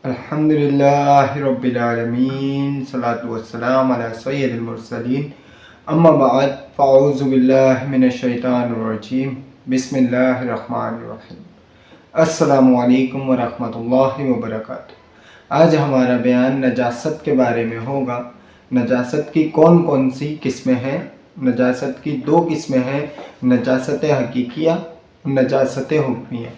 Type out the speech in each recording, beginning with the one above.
الحمدللہ رب العالمین صلاۃ والسلام علی سید المرسلین اما بعد فاعوذ باللہ من الشیطان الرجیم بسم اللہ الرحمن الرحیم السلام علیکم ورحمۃ اللہ وبرکاتہ۔ آج ہمارا بیان نجاست کے بارے میں ہوگا۔ نجاست کی کون کون سی قسمیں ہیں؟ نجاست کی دو قسمیں ہیں، نجاست حقیقیہ اور نجاست حکمیہ۔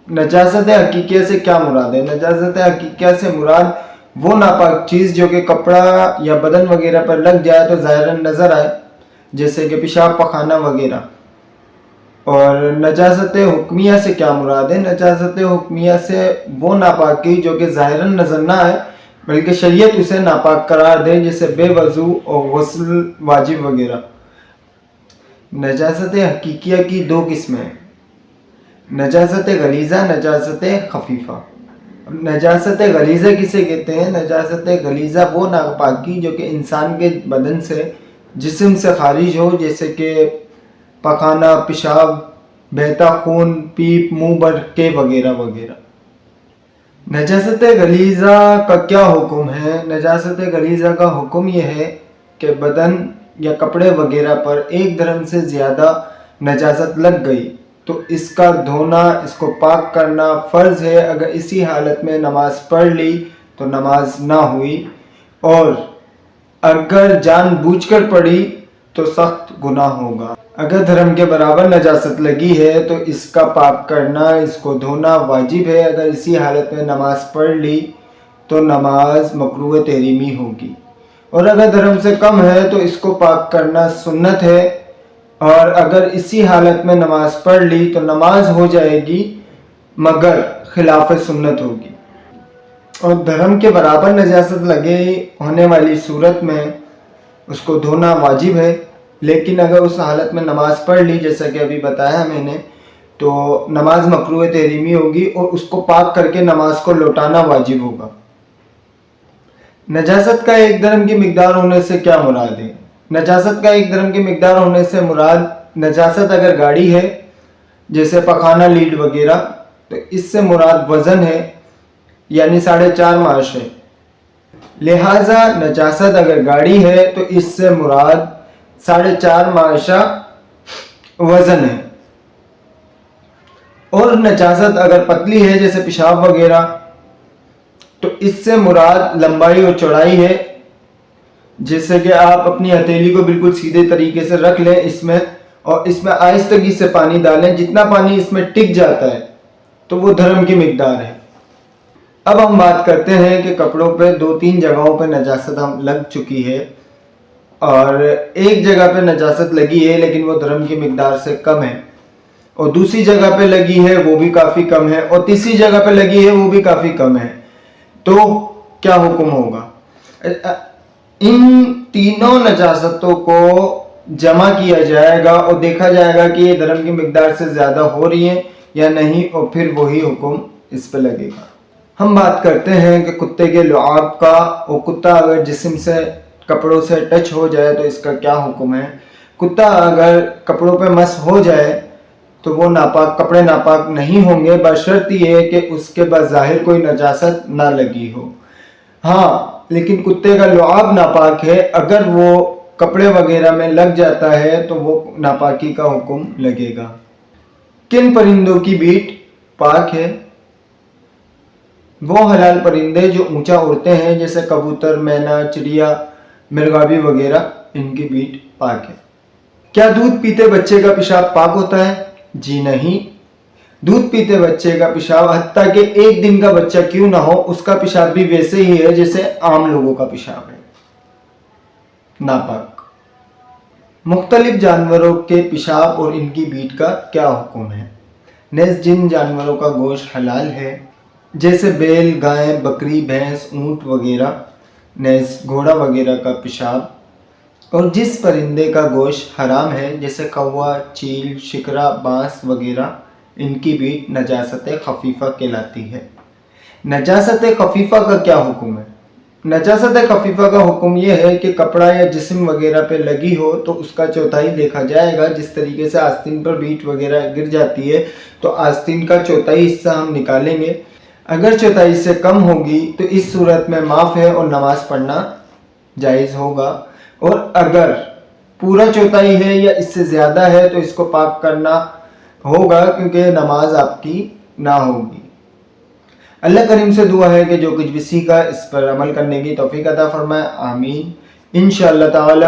نجاست حقیقیہ سے کیا مراد ہے؟ نجاست حقیقیہ سے مراد وہ ناپاک چیز جو کہ کپڑا یا بدن وغیرہ پر لگ جائے تو ظاہراً نظر آئے، جیسے کہ پیشاب پخانہ وغیرہ۔ اور نجاست حکمیہ سے کیا مراد ہے؟ نجاست حکمیہ سے وہ ناپاکی جو کہ ظاہراً نظر نہ آئے بلکہ شریعت اسے ناپاک قرار دے، جیسے بے وضو اور غسل واجب وغیرہ۔ نجاست حقیقیہ کی دو قسمیں ہیں، نجاست غلیظہ، نجاست خفیفہ۔ نجاست غلیظہ کسے کہتے ہیں؟ نجاست غلیظہ وہ ناپاکی جو کہ انسان کے بدن سے، جسم سے خارج ہو، جیسے کہ پخانہ، پیشاب، بہتا خون، پیپ، منہ بھر کے وغیرہ وغیرہ۔ نجاست غلیظہ کا کیا حکم ہے؟ نجاست غلیظہ کا حکم یہ ہے کہ بدن یا کپڑے وغیرہ پر ایک درہم سے زیادہ نجاست لگ گئی تو اس کا دھونا، اس کو پاک کرنا فرض ہے۔ اگر اسی حالت میں نماز پڑھ لی تو نماز نہ ہوئی، اور اگر جان بوجھ کر پڑھی تو سخت گناہ ہوگا۔ اگر دھرم کے برابر نجاست لگی ہے تو اس کا پاک کرنا، اس کو دھونا واجب ہے۔ اگر اسی حالت میں نماز پڑھ لی تو نماز مکروہ تحریمی ہوگی، اور اگر دھرم سے کم ہے تو اس کو پاک کرنا سنت ہے، اور اگر اسی حالت میں نماز پڑھ لی تو نماز ہو جائے گی مگر خلاف سنت ہوگی۔ اور دھرم کے برابر نجاست لگے ہونے والی صورت میں اس کو دھونا واجب ہے، لیکن اگر اس حالت میں نماز پڑھ لی جیسا کہ ابھی بتایا میں نے تو نماز مکروہ تحریمی ہوگی، اور اس کو پاک کر کے نماز کو لوٹانا واجب ہوگا۔ نجاست کا ایک درہم کی مقدار ہونے سے کیا مراد ہے؟ نجاست کا ایک درہم کی مقدار ہونے سے مراد، نجاست اگر گاڑی ہے جیسے پخانہ، لیڈ وغیرہ، تو اس سے مراد وزن ہے، یعنی 4.5 ماش ہے۔ لہٰذا نجاست اگر گاڑی ہے تو اس سے مراد 4.5 ماشا وزن ہے، اور نجاست اگر پتلی ہے جیسے پیشاب وغیرہ تو اس سے مراد لمبائی اور چوڑائی ہے، جیسے کہ آپ اپنی ہتھیلی کو بالکل سیدھے طریقے سے رکھ لیں اس میں، اور اس میں آہستگی سے پانی ڈالیں، جتنا پانی اس میں ٹک جاتا ہے تو وہ دھرم کی مقدار ہے۔ اب ہم بات کرتے ہیں کہ کپڑوں پہ 2-3 جگہوں پہ نجاست ہم لگ چکی ہے، اور ایک جگہ پہ نجاست لگی ہے لیکن وہ دھرم کی مقدار سے کم ہے، اور دوسری جگہ پہ لگی ہے وہ بھی کافی کم ہے، اور تیسری جگہ پہ لگی ہے وہ بھی کافی کم ہے، تو کیا حکم ہوگا؟ ان تینوں نجاستوں کو جمع کیا جائے گا اور دیکھا جائے گا کہ یہ دھرم کی مقدار سے زیادہ ہو رہی ہیں یا نہیں، اور پھر وہی حکم اس پہ لگے گا۔ ہم بات کرتے ہیں کہ کتے کے لعاب کا، اور کتا اگر جسم سے کپڑوں سے ٹچ ہو جائے تو اس کا کیا حکم ہے؟ کتا اگر کپڑوں پہ مس ہو جائے تو وہ ناپاک، کپڑے ناپاک نہیں ہوں گے، بشرط یہ کہ اس کے بظاہر کوئی نجاست نہ لگی ہو۔ ہاں، لیکن کتے کا لعاب ناپاک ہے، اگر وہ کپڑے وغیرہ میں لگ جاتا ہے تو وہ ناپاکی کا حکم لگے گا۔ کن پرندوں کی بیٹ پاک ہے؟ وہ حلال پرندے جو اونچا اڑتے ہیں جیسے کبوتر، مینا، چڑیا، مرغابی وغیرہ، ان کی بیٹ پاک ہے۔ کیا دودھ پیتے بچے کا پیشاب پاک ہوتا ہے؟ جی نہیں۔ دودھ پیتے بچے کا پیشاب، حتیٰ کہ 1 دن کا بچہ کیوں نہ ہو، اس کا پیشاب بھی ویسے ہی ہے جیسے عام لوگوں کا پیشاب ہے، ناپاک۔ مختلف جانوروں کے پیشاب اور ان کی بیٹ کا کیا حکم ہے؟ نیز جن جانوروں کا گوشت حلال ہے جیسے بیل، گائے، بکری، بھینس، اونٹ وغیرہ، نیز گھوڑا وغیرہ کا پیشاب، اور جس پرندے کا گوشت حرام ہے جیسے کوا، چیل، شکرا، بانس وغیرہ، ان کی بیٹ نجاست خفیفہ کہلاتی ہے۔ نجاست خفیفہ کا کیا حکم ہے؟ نجاست خفیفہ کا حکم یہ ہے کہ کپڑا یا جسم وغیرہ پہ لگی ہو تو اس کا چوتھائی دیکھا جائے گا۔ جس طریقے سے آستین پر بیٹ وغیرہ گر جاتی ہے تو آستین کا چوتھائی حصہ ہم نکالیں گے۔ اگر چوتھائی سے کم ہوگی تو اس صورت میں معاف ہے اور نماز پڑھنا جائز ہوگا، اور اگر پورا چوتھائی ہے یا اس سے زیادہ ہے تو اس کو پاک کرنا ہوگا کیونکہ نماز آپ کی نہ ہوگی۔ اللہ کریم سے دعا ہے کہ جو کچھ بھی سیکھا اس پر عمل کرنے کی توفیق عطا فرمائے، آمین۔ انشاءاللہ تعالی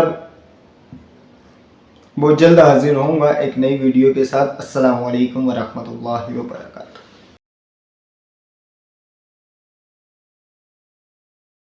بہت جلد حاضر ہوں گا ایک نئی ویڈیو کے ساتھ۔ السلام علیکم ورحمۃ اللہ وبرکاتہ۔